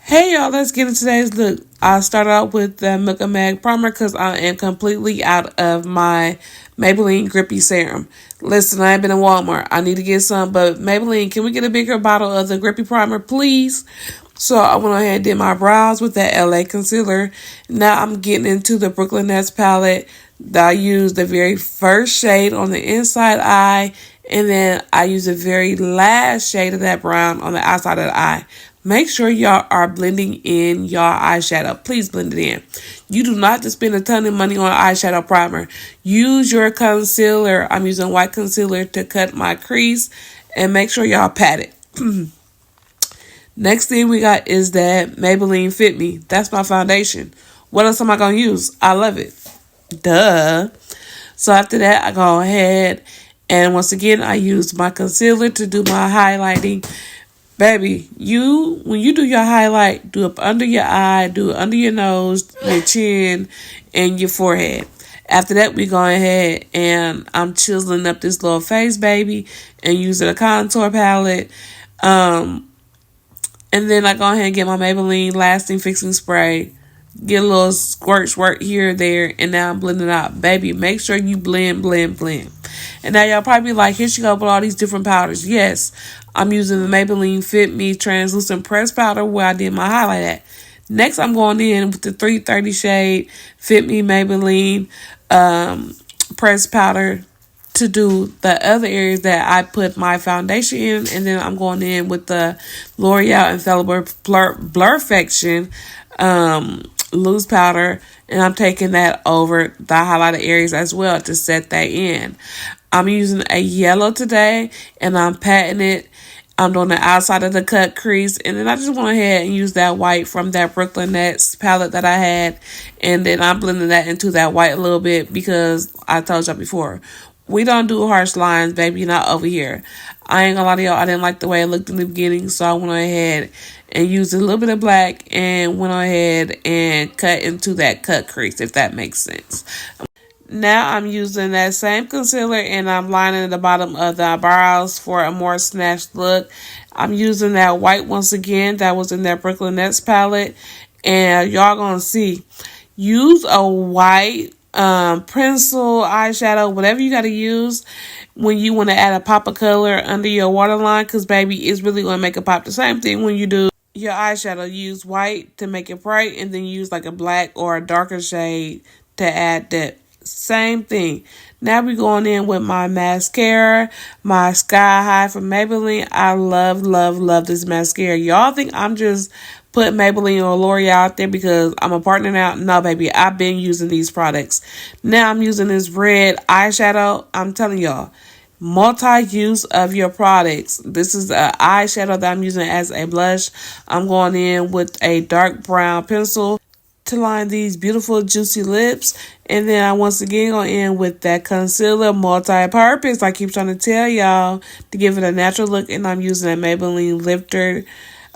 Hey y'all, let's get into today's look. I'll start out with the Milk and Mag primer because I am completely out of my Maybelline Grippy Serum. Listen, I ain't been in Walmart. I need to get some, but Maybelline, can we get a bigger bottle of the Grippy primer, please? So I went ahead and did my brows with that LA concealer. Now I'm getting into the Brooklyn Nets palette. I used the very first shade on the inside eye, and then I use the very last shade of that brown on the outside of the eye. Make sure y'all are blending in y'all eyeshadow. Please blend it in. You do not just spend a ton of money on eyeshadow primer. Use your concealer. I'm using white concealer to cut my crease, and make sure y'all pat it. Next thing we got is that Maybelline Fit Me. That's my foundation. What else am I going to use? I love it. Duh. So after that, I go ahead and once again, I use my concealer to do my highlighting. Baby, when you do your highlight, do it under your eye, do it under your nose, your chin, and your forehead. After that, we go ahead and I'm chiseling up this little face, baby, and using a contour palette. And then I go ahead and get my Maybelline Lasting Fixing Spray. Get a little squirt here or there. And now I'm blending out. Baby, make sure you blend. And now y'all probably be like, here she go with all these different powders. Yes, I'm using the Maybelline Fit Me Translucent Press Powder where I did my highlight at. Next, I'm going in with the 330 shade Fit Me Maybelline Press Powder to do the other areas that I put my foundation in, and then I'm going in with the L'Oreal Infallible Blurfection loose powder, and I'm taking that over the highlighted areas as well to set that in. I'm using a yellow today, and I'm patting it. I'm doing the outside of the cut crease, and then I just went ahead and used that white from that Brooklyn Nets palette that I had, and then I'm blending that into that white a little bit because I told y'all before, we don't do harsh lines, baby, not over here. I ain't gonna lie to y'all, I didn't like the way it looked in the beginning, so I went ahead and used a little bit of black and went ahead and cut into that cut crease, if that makes sense. Now I'm using that same concealer and I'm lining the bottom of the brows for a more snatched look. I'm using that white once again that was in that Brooklyn Nets palette. And y'all gonna see. Use a white pencil, eyeshadow, whatever you gotta use when you want to add a pop of color under your waterline, because baby, it's really gonna make a pop. The same thing when you do your eyeshadow. Use white to make it bright, and then use like a black or a darker shade to add depth. Same thing. Now we're going in with my mascara, my Sky High from Maybelline. I love this mascara. Y'all think I'm just putting Maybelline or L'Oreal out there because I'm a partner now? No, baby, I've been using these products. Now I'm using this red eyeshadow. I'm telling y'all, multi-use of your products. This is an eyeshadow that I'm using as a blush. I'm going in with a dark brown pencil to line these beautiful juicy lips, and then I once again go in with that concealer, multi-purpose. I keep trying to tell y'all to give it a natural look, and I'm using a Maybelline Lifter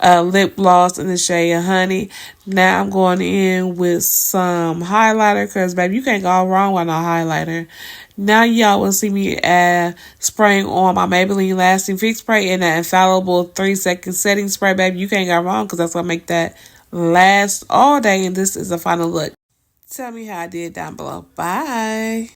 lip gloss in the shade Honey. Now I'm going in with some highlighter because baby, you can't go wrong with no highlighter. Now y'all will see me spraying on my Maybelline Lasting Fix Spray and that infallible 3-second setting spray, baby. You can't go wrong because that's gonna make that last all day, and this is the final look. Tell me how I did down below. Bye.